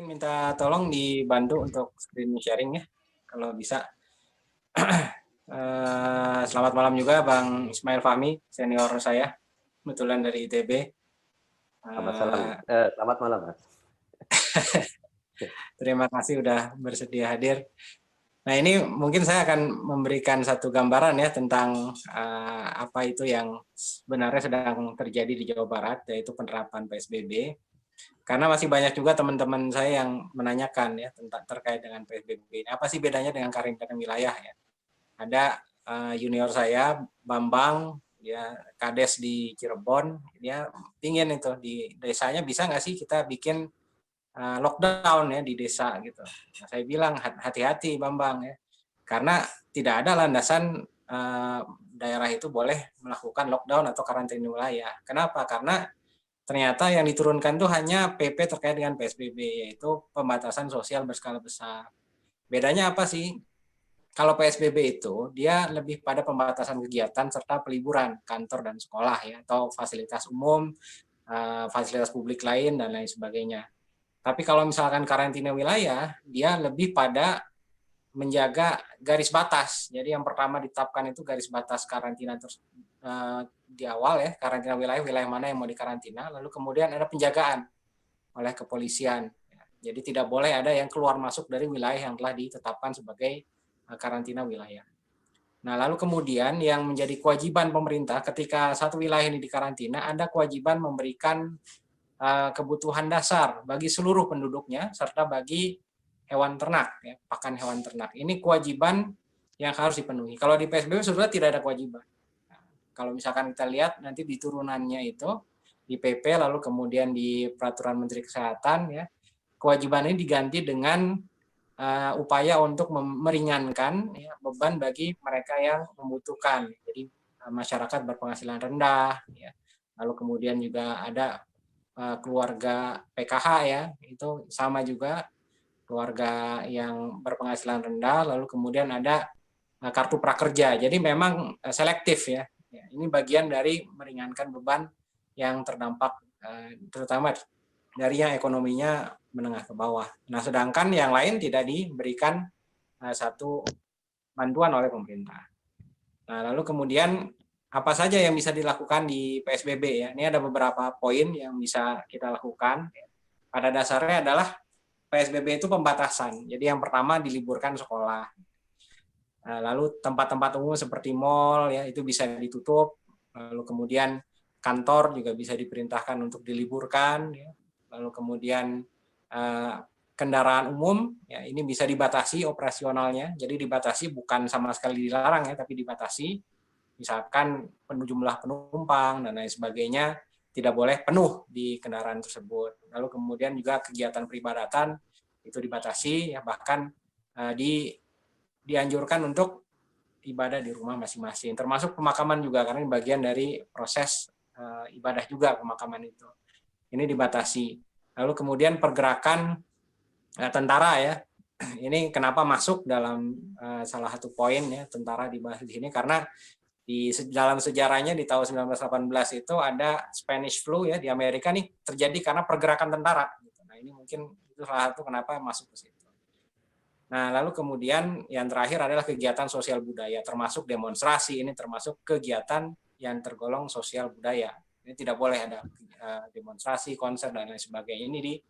Mungkin minta tolong dibantu untuk screen sharing ya, kalau bisa. Selamat malam juga Bang Ismail Fahmi, senior saya, kebetulan dari ITB. Selamat malam, Mas. Terima kasih sudah bersedia hadir. Nah, ini mungkin saya akan memberikan satu gambaran ya tentang apa itu yang sebenarnya sedang terjadi di Jawa Barat, yaitu penerapan PSBB. Karena masih banyak juga teman-teman saya yang menanyakan ya tentang terkait dengan PSBB. Apa sih bedanya dengan karantina wilayah ya? Ada junior saya Bambang, ya Kades di Cirebon, dia pingin itu di desanya bisa nggak sih kita bikin lockdown ya di desa gitu. Nah, saya bilang hati-hati Bambang ya, karena tidak ada landasan daerah itu boleh melakukan lockdown atau karantina wilayah. Kenapa? Karena ternyata yang diturunkan itu hanya PP terkait dengan PSBB, yaitu pembatasan sosial berskala besar. Bedanya apa sih? Kalau PSBB itu dia lebih pada pembatasan kegiatan serta peliburan kantor dan sekolah ya, atau fasilitas umum, fasilitas publik lain dan lain sebagainya. Tapi kalau misalkan karantina wilayah, dia lebih pada menjaga garis batas. Jadi yang pertama ditetapkan itu garis batas karantina di awal ya, karantina wilayah mana yang mau dikarantina, lalu kemudian ada penjagaan oleh kepolisian. Jadi tidak boleh ada yang keluar masuk dari wilayah yang telah ditetapkan sebagai karantina wilayah. Nah, lalu kemudian yang menjadi kewajiban pemerintah ketika satu wilayah ini dikarantina, ada kewajiban memberikan kebutuhan dasar bagi seluruh penduduknya serta bagi hewan ternak, ya, pakan hewan ternak. Ini kewajiban yang harus dipenuhi. Kalau di PSBB sudah tidak ada kewajiban. Nah, kalau misalkan kita lihat nanti di turunannya itu di PP lalu kemudian di Peraturan Menteri Kesehatan ya, kewajiban ini diganti dengan upaya untuk meringankan ya, beban bagi mereka yang membutuhkan. Jadi masyarakat berpenghasilan rendah, ya. Lalu kemudian juga ada keluarga PKH ya, itu sama juga keluarga yang berpenghasilan rendah. Lalu kemudian ada kartu prakerja. Jadi memang selektif ya. Ini bagian dari meringankan beban yang terdampak terutama dari yang ekonominya menengah ke bawah. Nah, sedangkan yang lain tidak diberikan satu bantuan oleh pemerintah. Nah, lalu kemudian apa saja yang bisa dilakukan di PSBB ya? Ini ada beberapa poin yang bisa kita lakukan. Pada dasarnya adalah PSBB itu pembatasan. Jadi yang pertama diliburkan sekolah. Lalu tempat-tempat umum seperti mal ya itu bisa ditutup. Lalu kemudian kantor juga bisa diperintahkan untuk diliburkan. Ya. Lalu kemudian kendaraan umum ya ini bisa dibatasi operasionalnya. Jadi dibatasi bukan sama sekali dilarang ya, tapi dibatasi. Misalkan jumlah penumpang dan lain sebagainya tidak boleh penuh di kendaraan tersebut. Lalu kemudian juga kegiatan peribadatan itu dibatasi ya, bahkan dianjurkan untuk ibadah di rumah masing-masing. Termasuk pemakaman juga karena ini bagian dari proses ibadah juga pemakaman itu. Ini dibatasi. Lalu kemudian pergerakan tentara ya. Ini kenapa masuk dalam salah satu poin ya tentara dibahas di sini karena di dalam sejarahnya di tahun 1918 itu ada Spanish flu ya di Amerika nih terjadi karena pergerakan tentara. Nah ini mungkin itu salah satu kenapa masuk ke situ. Nah lalu kemudian yang terakhir adalah kegiatan sosial budaya termasuk demonstrasi ini termasuk kegiatan yang tergolong sosial budaya. Ini tidak boleh ada demonstrasi, konser dan lain sebagainya ini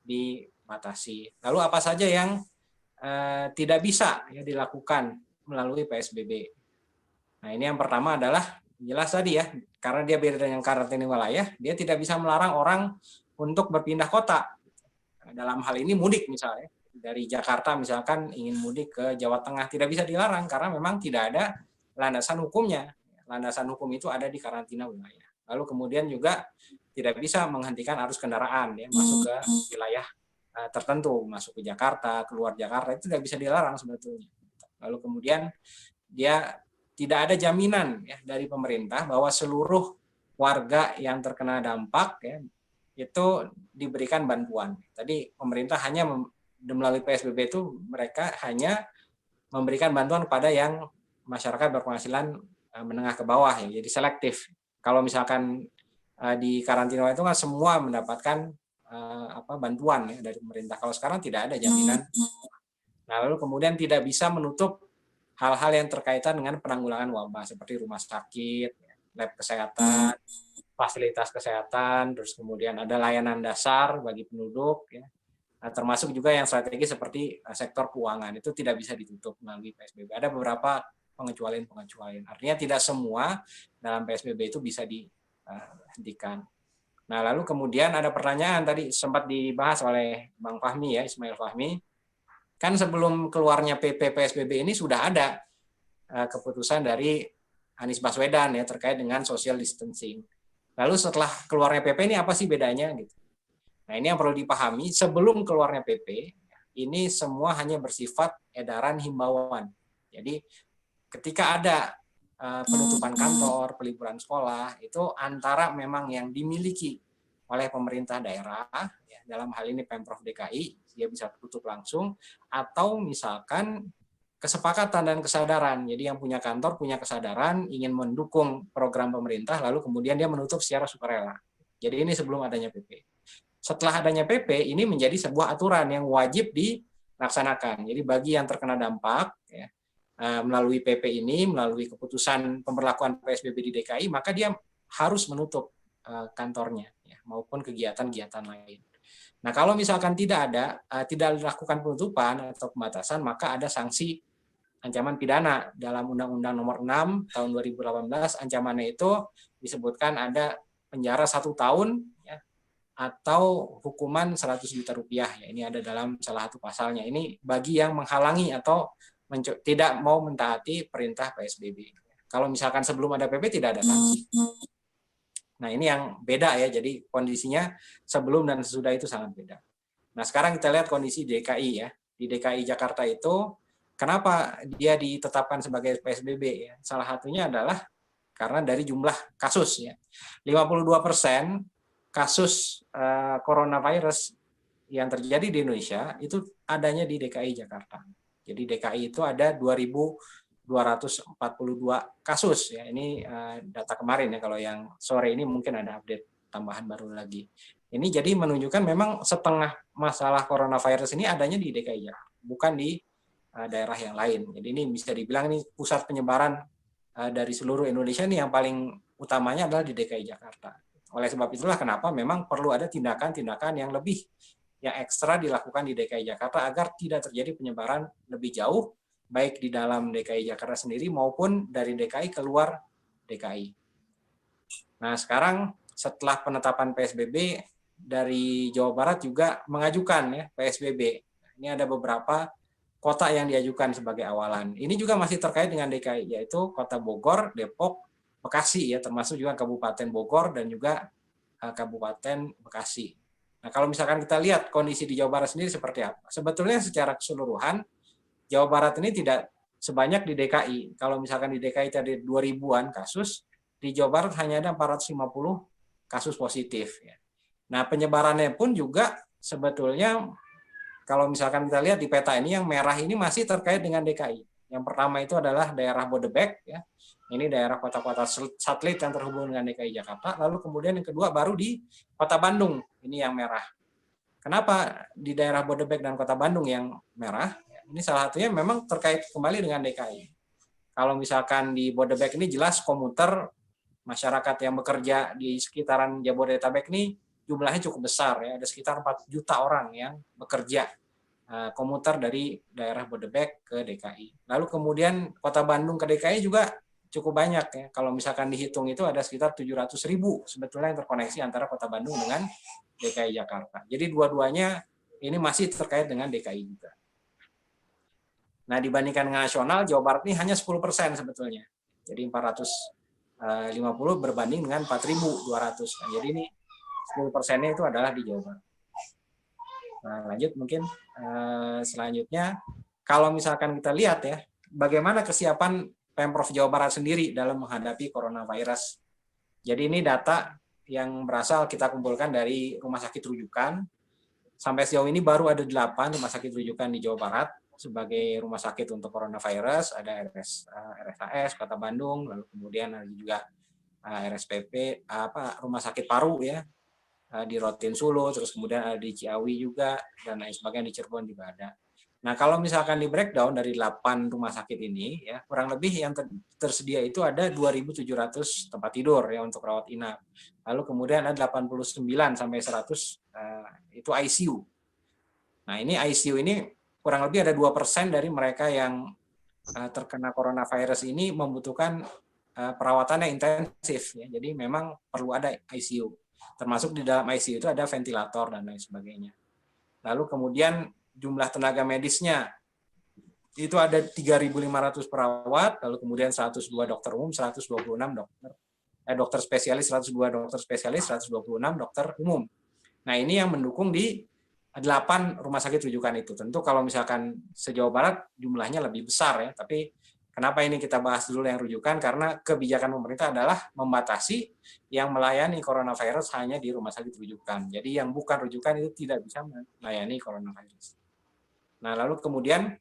dibatasi. Lalu apa saja yang tidak bisa ya dilakukan melalui PSBB? Nah, ini yang pertama adalah jelas tadi ya, karena dia beda dengan karantina wilayah, dia tidak bisa melarang orang untuk berpindah kota. Nah, dalam hal ini mudik misalnya, dari Jakarta misalkan ingin mudik ke Jawa Tengah, tidak bisa dilarang karena memang tidak ada landasan hukumnya. Landasan hukum itu ada di karantina wilayah. Lalu kemudian juga tidak bisa menghentikan arus kendaraan ya masuk ke wilayah tertentu, masuk ke Jakarta, keluar Jakarta itu tidak bisa dilarang sebetulnya. Lalu kemudian dia tidak ada jaminan ya dari pemerintah bahwa seluruh warga yang terkena dampak ya itu diberikan bantuan. Tadi pemerintah hanya melalui PSBB itu mereka hanya memberikan bantuan kepada yang masyarakat berpenghasilan menengah ke bawah ya. Jadi selektif. Kalau misalkan di karantina itu kan semua mendapatkan bantuan ya dari pemerintah. Kalau sekarang tidak ada jaminan. Nah, lalu kemudian tidak bisa menutup hal-hal yang terkaitan dengan penanggulangan wabah seperti rumah sakit, lab kesehatan, fasilitas kesehatan, terus kemudian ada layanan dasar bagi penduduk, ya. Nah, termasuk juga yang strategis seperti sektor keuangan itu tidak bisa ditutup melalui PSBB. Ada beberapa pengecualian. Artinya tidak semua dalam PSBB itu bisa dihentikan. Nah, lalu kemudian ada pertanyaan tadi sempat dibahas oleh Bang Fahmi ya, Ismail Fahmi. Kan sebelum keluarnya PP PSBB ini sudah ada keputusan dari Anies Baswedan ya terkait dengan social distancing. Lalu setelah keluarnya PP ini apa sih bedanya gitu? Nah, ini yang perlu dipahami, sebelum keluarnya PP, ini semua hanya bersifat edaran himbauan. Jadi ketika ada penutupan kantor, peliburan sekolah, itu antara memang yang dimiliki oleh pemerintah daerah, ya, dalam hal ini Pemprov DKI, dia bisa tutup langsung, atau misalkan kesepakatan dan kesadaran. Jadi yang punya kantor punya kesadaran, ingin mendukung program pemerintah, lalu kemudian dia menutup secara sukarela. Jadi ini sebelum adanya PP. Setelah adanya PP, ini menjadi sebuah aturan yang wajib dilaksanakan. Jadi bagi yang terkena dampak, ya, melalui PP ini, melalui keputusan pemberlakuan PSBB di DKI, maka dia harus menutup kantornya, ya, maupun kegiatan-kegiatan lain. Nah, kalau misalkan tidak dilakukan penutupan atau pembatasan, maka ada sanksi ancaman pidana dalam Undang-Undang Nomor 6 Tahun 2018. Ancamannya itu disebutkan ada penjara 1 tahun, ya, atau hukuman 100 juta rupiah. Ya, ini ada dalam salah satu pasalnya. Ini bagi yang menghalangi atau tidak mau mentaati perintah PSBB. Kalau misalkan sebelum ada PP tidak ada sanksi. Nah, ini yang beda ya. Jadi kondisinya sebelum dan sesudah itu sangat beda. Nah, sekarang kita lihat kondisi DKI ya. Di DKI Jakarta itu kenapa dia ditetapkan sebagai PSBB ya? Salah satunya adalah karena dari jumlah kasus ya. 52% kasus coronavirus yang terjadi di Indonesia itu adanya di DKI Jakarta. Jadi DKI itu ada 2.242 kasus ya. Ini data kemarin ya. Kalau yang sore ini mungkin ada update tambahan baru lagi. Ini jadi menunjukkan memang setengah masalah coronavirus ini adanya di DKI Jakarta, bukan di daerah yang lain. Jadi ini bisa dibilang ini pusat penyebaran dari seluruh Indonesia nih yang paling utamanya adalah di DKI Jakarta. Oleh sebab itulah kenapa memang perlu ada tindakan-tindakan yang lebih yang ekstra dilakukan di DKI Jakarta agar tidak terjadi penyebaran lebih jauh baik di dalam DKI Jakarta sendiri maupun dari DKI keluar DKI. Nah, sekarang setelah penetapan PSBB dari Jawa Barat juga mengajukan ya PSBB. Ini ada beberapa kota yang diajukan sebagai awalan. Ini juga masih terkait dengan DKI, yaitu Kota Bogor, Depok, Bekasi ya, termasuk juga Kabupaten Bogor dan juga Kabupaten Bekasi. Nah, kalau misalkan kita lihat kondisi di Jawa Barat sendiri seperti apa? Sebetulnya secara keseluruhan Jawa Barat ini tidak sebanyak di DKI. Kalau misalkan di DKI tadi 2000-an kasus, di Jawa Barat hanya ada 450 kasus positif ya. Nah, penyebarannya pun juga sebetulnya kalau misalkan kita lihat di peta ini yang merah ini masih terkait dengan DKI. Yang pertama itu adalah daerah Bodebek ya. Ini daerah kota-kota satelit yang terhubung dengan DKI Jakarta. Lalu kemudian yang kedua baru di Kota Bandung. Ini yang merah. Kenapa di daerah Bodebek dan Kota Bandung yang merah? Ini salah satunya memang terkait kembali dengan DKI. Kalau misalkan di Bodebek ini jelas komuter masyarakat yang bekerja di sekitaran Jabodetabek ini jumlahnya cukup besar ya. Ada sekitar 4 juta orang yang bekerja komuter dari daerah Bodebek ke DKI. Lalu kemudian Kota Bandung ke DKI juga cukup banyak ya. Kalau misalkan dihitung itu ada sekitar 700.000 sebetulnya yang terkoneksi antara Kota Bandung dengan DKI Jakarta. Jadi dua-duanya ini masih terkait dengan DKI juga. Nah, dibandingkan dengan nasional, Jawa Barat ini hanya 10% sebetulnya. Jadi 450 berbanding dengan 4.200. Nah, jadi ini 10%-nya itu adalah di Jawa Barat. Nah, lanjut mungkin selanjutnya, kalau misalkan kita lihat ya, bagaimana kesiapan Pemprov Jawa Barat sendiri dalam menghadapi coronavirus. Jadi ini data yang berasal kita kumpulkan dari rumah sakit rujukan. Sampai sejauh ini baru ada 8 rumah sakit rujukan di Jawa Barat sebagai rumah sakit untuk coronavirus. Ada RSAS Kota Bandung, lalu kemudian ada juga RSPP rumah sakit paru ya, di Rotin Sulu, terus kemudian ada di Ciawi juga, dan lain sebagainya, di Cirebon juga ada. Nah, kalau misalkan di breakdown dari 8 rumah sakit ini, ya kurang lebih yang tersedia itu ada 2.700 tempat tidur ya untuk rawat inap. Lalu kemudian ada 89 sampai 100 itu ICU. Nah, ini ICU ini kurang lebih ada 2% dari mereka yang terkena coronavirus ini membutuhkan perawatan yang intensif ya. Jadi memang perlu ada ICU. Termasuk di dalam ICU itu ada ventilator dan lain sebagainya. Lalu kemudian jumlah tenaga medisnya itu ada 3.500 perawat, lalu kemudian 102 dokter umum, 126 dokter spesialis, 102 dokter spesialis, 126 dokter umum. Nah, ini yang mendukung di 8 rumah sakit rujukan itu. Tentu kalau misalkan se-Jawa Barat jumlahnya lebih besar ya, tapi kenapa ini kita bahas dulu yang rujukan? Karena kebijakan pemerintah adalah membatasi yang melayani coronavirus hanya di rumah sakit rujukan. Jadi yang bukan rujukan itu tidak bisa melayani coronavirus. Nah, lalu kemudian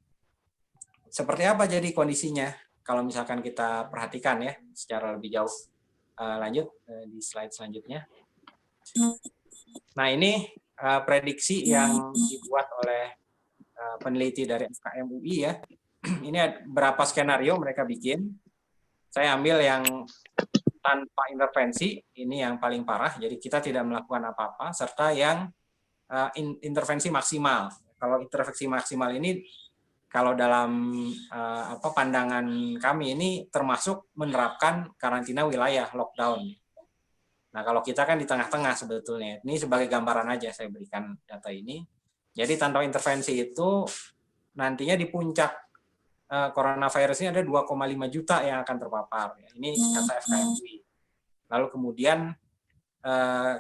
seperti apa jadi kondisinya? Kalau misalkan kita perhatikan ya secara lebih jauh. Lanjut di slide selanjutnya. Nah, ini prediksi yang dibuat oleh peneliti dari FKM UI ya. Ini berapa skenario mereka bikin. Saya ambil yang tanpa intervensi, ini yang paling parah, jadi kita tidak melakukan apa-apa, serta yang intervensi maksimal. Kalau intervensi maksimal ini, kalau dalam pandangan kami ini termasuk menerapkan karantina wilayah, lockdown. Nah, kalau kita kan di tengah-tengah sebetulnya. Ini sebagai gambaran aja saya berikan data ini. Jadi tanpa intervensi itu nantinya di puncak coronavirus ini ada 2,5 juta yang akan terpapar. Ini kata FKMUI. Lalu kemudian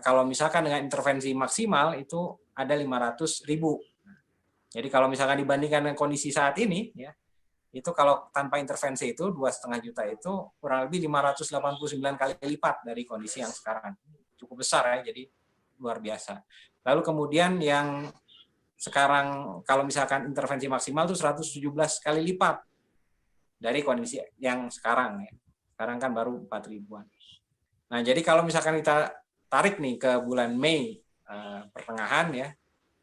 kalau misalkan dengan intervensi maksimal itu ada 500.000. Jadi kalau misalkan dibandingkan dengan kondisi saat ini, ya itu kalau tanpa intervensi itu 2,5 juta itu kurang lebih 589 kali lipat dari kondisi yang sekarang. Cukup besar ya, jadi luar biasa. Lalu kemudian yang sekarang kalau misalkan intervensi maksimal itu 117 kali lipat dari kondisi yang sekarang ya. Sekarang kan baru 4 ribuan. Nah, jadi kalau misalkan kita tarik nih ke bulan Mei pertengahan ya,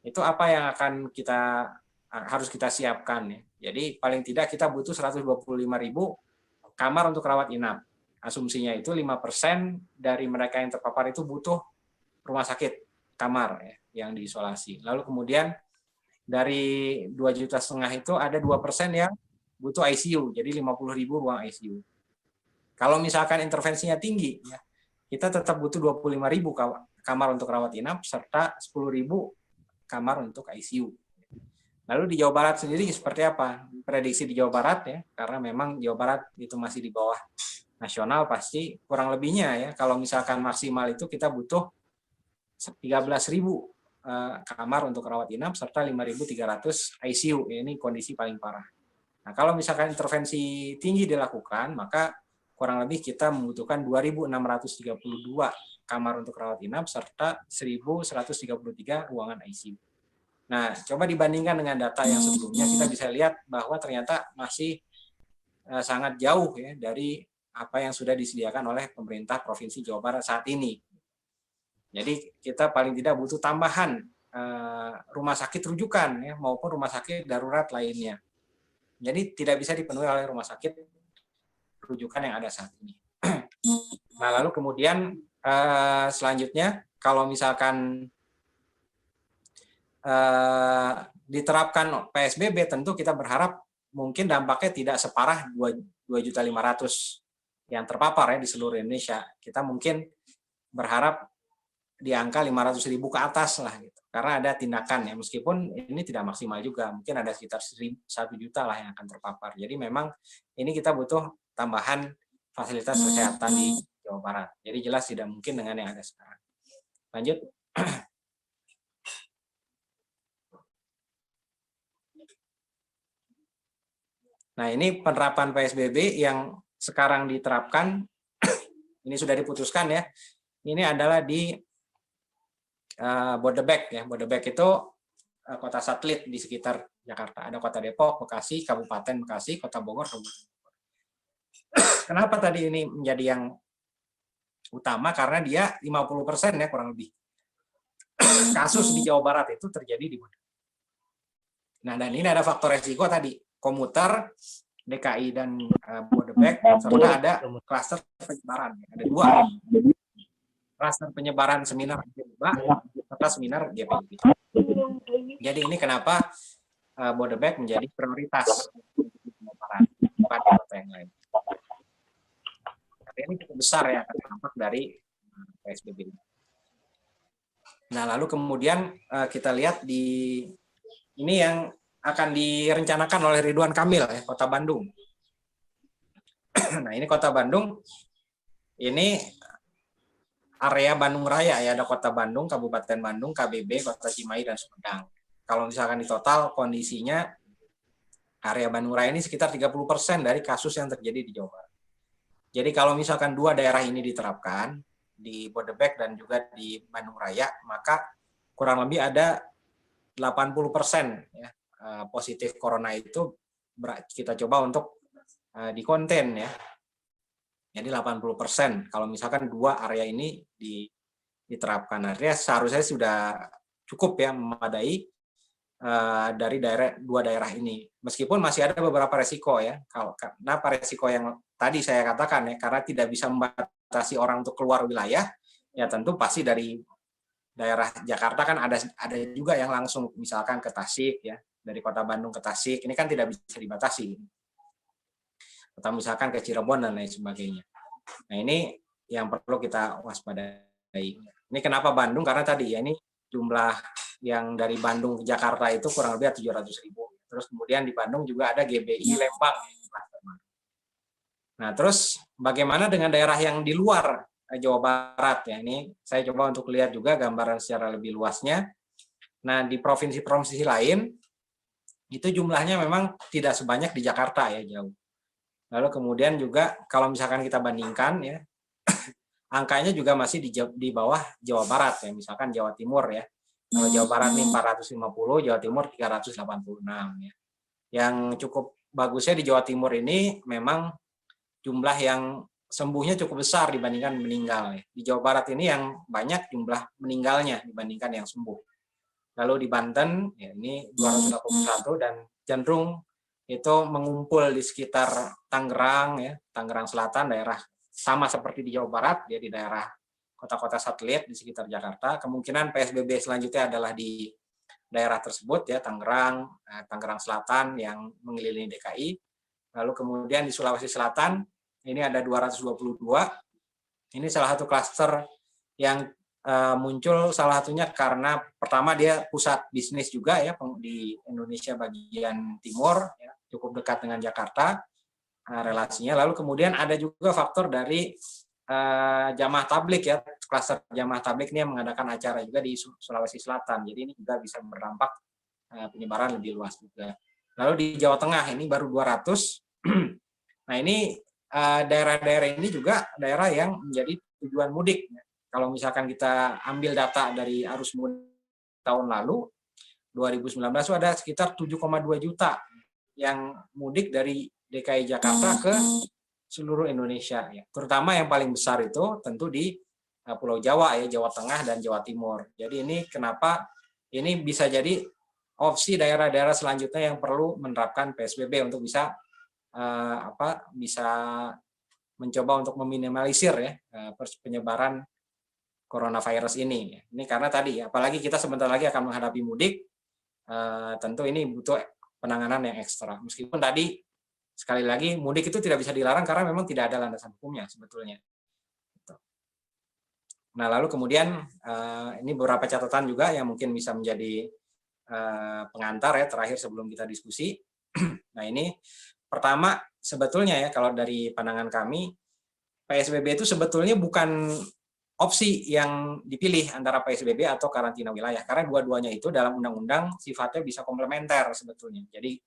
itu apa yang akan kita harus kita siapkan ya. Jadi paling tidak kita butuh 125.000 kamar untuk rawat inap. Asumsinya itu 5% dari mereka yang terpapar itu butuh rumah sakit kamar ya, yang diisolasi. Lalu kemudian dari 2,5 juta itu ada 2% yang butuh ICU, jadi 50.000 ruang ICU. Kalau misalkan intervensinya tinggi, ya, kita tetap butuh 25.000 kamar untuk rawat inap serta 10.000 kamar untuk ICU. Lalu di Jawa Barat sendiri seperti apa? Prediksi di Jawa Barat ya, karena memang Jawa Barat itu masih di bawah nasional pasti kurang lebihnya ya. Kalau misalkan maksimal itu kita butuh 13.000 kamar untuk rawat inap serta 5.300 ICU. Ini kondisi paling parah. Nah, kalau misalkan intervensi tinggi dilakukan, maka kurang lebih kita membutuhkan 2.632 kamar untuk rawat inap serta 1.133 ruangan ICU. Nah, coba dibandingkan dengan data yang sebelumnya, kita bisa lihat bahwa ternyata masih sangat jauh ya dari apa yang sudah disediakan oleh pemerintah Provinsi Jawa Barat saat ini. Jadi kita paling tidak butuh tambahan rumah sakit rujukan ya, maupun rumah sakit darurat lainnya. Jadi tidak bisa dipenuhi oleh rumah sakit rujukan yang ada saat ini. Nah, lalu kemudian selanjutnya kalau misalkan diterapkan PSBB, tentu kita berharap mungkin dampaknya tidak separah 2.500.000 yang terpapar ya di seluruh Indonesia. Kita mungkin berharap di angka 500.000 ke atas lah gitu. Karena ada tindakan ya, meskipun ini tidak maksimal juga, mungkin ada sekitar 1 juta lah yang akan terpapar. Jadi memang ini kita butuh tambahan fasilitas kesehatan di Jawa Barat. Jadi jelas tidak mungkin dengan yang ada sekarang. Lanjut. Nah, ini penerapan PSBB yang sekarang diterapkan, ini sudah diputuskan ya. Ini adalah di Bodebek ya. Bodebek itu kota satelit di sekitar Jakarta. Ada kota Depok, Bekasi, Kabupaten Bekasi, kota Bogor, Kabupaten Bogor. Kenapa tadi ini menjadi yang utama? Karena dia 50% ya kurang lebih. kasus di Jawa Barat itu terjadi di Bodebek. Nah, dan ini ada faktor resiko tadi, komuter, DKI dan Bodebek, serta ada klaster penyebaran. Ada 2 klaster penyebaran seminar serta seminar GPIB. Jadi ini kenapa Bodebek menjadi prioritas penyebaran bukan kota yang lain. Tapi ini cukup besar ya dampak dari PSBB. Nah, lalu kemudian kita lihat di ini yang akan direncanakan oleh Ridwan Kamil ya, Kota Bandung. Nah, ini Kota Bandung, ini area Bandung Raya ya, ada Kota Bandung, Kabupaten Bandung, KBB, Kota Cimahi, dan Sumedang. Kalau misalkan di total kondisinya area Bandung Raya ini sekitar 30% dari kasus yang terjadi di Jawa Barat. Jadi kalau misalkan 2 daerah ini diterapkan, di Bodebek dan juga di Bandung Raya, maka kurang lebih ada 80% ya, positif corona itu kita coba untuk dikonten ya. Jadi 80% kalau misalkan 2 area ini diterapkan. Artinya seharusnya sudah cukup ya memadai dari 2 daerah ini. Meskipun masih ada beberapa resiko ya. Kenapa resiko yang tadi saya katakan ya, karena tidak bisa membatasi orang untuk keluar wilayah, ya tentu pasti dari daerah Jakarta kan ada juga yang langsung misalkan ke Tasik ya, dari Kota Bandung ke Tasik, ini kan tidak bisa dibatasi. Atau misalkan ke Cirebon dan lain sebagainya. Nah, ini yang perlu kita waspadai. Ini kenapa Bandung? Karena tadi ya ini jumlah yang dari Bandung ke Jakarta itu kurang lebih 700.000. Terus kemudian di Bandung juga ada GBI Lembang. Nah, terus bagaimana dengan daerah yang di luar Jawa Barat ya, ini saya coba untuk lihat juga gambaran secara lebih luasnya. Nah, di provinsi-provinsi lain itu jumlahnya memang tidak sebanyak di Jakarta ya, jauh. Lalu kemudian juga kalau misalkan kita bandingkan ya, angkanya juga masih di bawah Jawa Barat ya, misalkan Jawa Timur ya. Kalau Jawa Barat ini 450, Jawa Timur 386 ya. Yang cukup bagusnya di Jawa Timur ini memang jumlah yang sembuhnya cukup besar dibandingkan meninggal. Di Jawa Barat ini yang banyak jumlah meninggalnya dibandingkan yang sembuh. Lalu di Banten, ya ini 281 dan cenderung itu mengumpul di sekitar Tangerang, ya Tangerang Selatan, daerah sama seperti di Jawa Barat, ya di daerah kota-kota satelit di sekitar Jakarta. Kemungkinan PSBB selanjutnya adalah di daerah tersebut, ya Tangerang, Tangerang Selatan yang mengelilingi DKI. Lalu kemudian di Sulawesi Selatan, ini ada 222. Ini salah satu klaster yang muncul salah satunya karena pertama dia pusat bisnis juga ya di Indonesia bagian timur, ya, cukup dekat dengan Jakarta relasinya. Lalu kemudian ada juga faktor dari jamaah tablik ya, klaster jamaah tablik ini yang mengadakan acara juga di Sulawesi Selatan. Jadi ini juga bisa berdampak penyebaran lebih luas juga. Lalu di Jawa Tengah ini baru 200. Nah, ini daerah-daerah ini juga daerah yang menjadi tujuan mudik. Kalau misalkan kita ambil data dari arus mudik tahun lalu, 2019 itu ada sekitar 7,2 juta yang mudik dari DKI Jakarta ke seluruh Indonesia. Ya. Terutama yang paling besar itu tentu di Pulau Jawa, ya Jawa Tengah dan Jawa Timur. Jadi ini kenapa ini bisa jadi opsi daerah-daerah selanjutnya yang perlu menerapkan PSBB untuk bisa bisa mencoba untuk meminimalisir ya penyebaran coronavirus ini. Ini karena tadi, apalagi kita sebentar lagi akan menghadapi mudik, tentu ini butuh penanganan yang ekstra. Meskipun tadi sekali lagi mudik itu tidak bisa dilarang karena memang tidak ada landasan hukumnya sebetulnya. Nah, lalu kemudian ini beberapa catatan juga yang mungkin bisa menjadi pengantar ya terakhir sebelum kita diskusi. Nah, ini pertama sebetulnya ya kalau dari pandangan kami PSBB itu sebetulnya bukan opsi yang dipilih antara PSBB atau karantina wilayah, karena dua-duanya itu dalam undang-undang sifatnya bisa komplementer sebetulnya. Jadi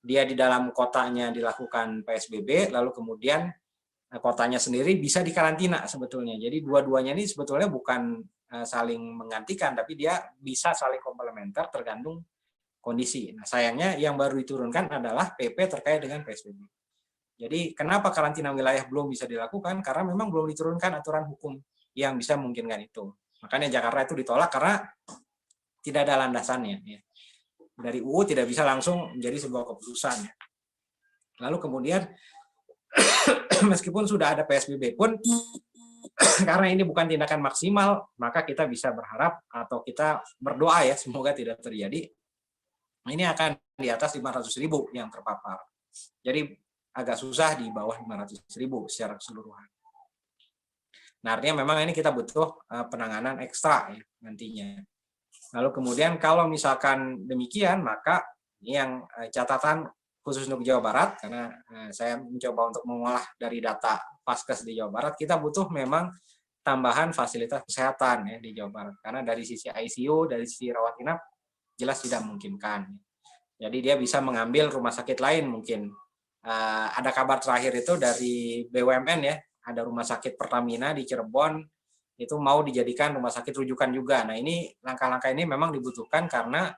dia di dalam kotanya dilakukan PSBB, lalu kemudian kotanya sendiri bisa dikarantina sebetulnya. Jadi dua-duanya ini sebetulnya bukan saling menggantikan, tapi dia bisa saling komplementer tergantung kondisi. Nah, sayangnya yang baru diturunkan adalah PP terkait dengan PSBB. Jadi kenapa karantina wilayah belum bisa dilakukan? Karena memang belum diturunkan aturan hukum yang bisa memungkinkan itu. Makanya Jakarta itu ditolak karena tidak ada landasannya. Ya. Dari UU tidak bisa langsung menjadi sebuah keputusan. Lalu kemudian meskipun sudah ada PSBB pun, karena ini bukan tindakan maksimal, maka kita bisa berharap atau kita berdoa ya, semoga tidak terjadi. Ini akan di atas 500.000 yang terpapar. Jadi agak susah di bawah 500.000 secara keseluruhan. Nah, artinya memang ini kita butuh penanganan ekstra ya, nantinya. Lalu kemudian kalau misalkan demikian, maka ini yang catatan khusus untuk Jawa Barat, karena saya mencoba untuk mengolah dari data Paskes di Jawa Barat, kita butuh memang tambahan fasilitas kesehatan ya di Jawa Barat. Karena dari sisi ICU, dari sisi rawat inap, jelas tidak memungkinkan. Jadi dia bisa mengambil rumah sakit lain mungkin. Ada kabar terakhir itu dari BUMN ya, ada rumah sakit Pertamina di Cirebon, itu mau dijadikan rumah sakit rujukan juga. Nah ini langkah-langkah ini memang dibutuhkan karena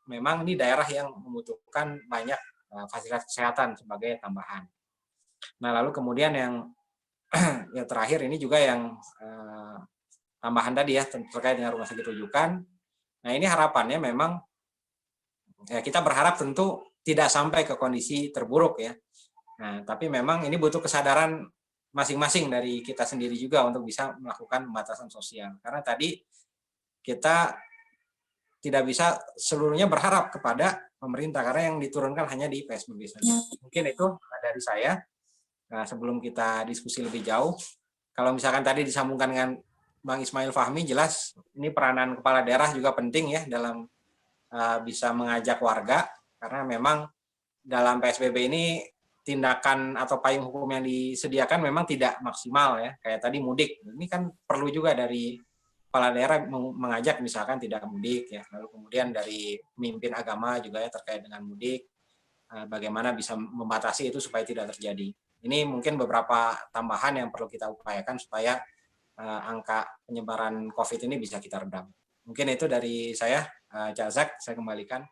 memang ini daerah yang membutuhkan banyak fasilitas kesehatan sebagai tambahan. Nah lalu kemudian yang terakhir ini juga yang tambahan tadi ya terkait dengan rumah sakit rujukan. Nah ini harapannya memang ya kita berharap tentu tidak sampai ke kondisi terburuk ya. Nah tapi memang ini butuh kesadaran masing-masing dari kita sendiri juga untuk bisa melakukan pembatasan sosial. Karena tadi kita tidak bisa seluruhnya berharap kepada pemerintah karena yang diturunkan hanya di PSBB saja. Mungkin itu dari saya. Nah, sebelum kita diskusi lebih jauh, kalau misalkan tadi disambungkan dengan Bang Ismail Fahmi, jelas ini peranan kepala daerah juga penting ya dalam bisa mengajak warga karena memang dalam PSBB ini tindakan atau payung hukum yang disediakan memang tidak maksimal ya. Kayak tadi mudik, ini kan perlu juga dari kepala daerah mengajak misalkan tidak mudik ya. Lalu kemudian dari pemimpin agama juga ya terkait dengan mudik, bagaimana bisa membatasi itu supaya tidak terjadi. Ini mungkin beberapa tambahan yang perlu kita upayakan supaya angka penyebaran COVID ini bisa kita redam. Mungkin itu dari saya, Cak Zak, saya kembalikan.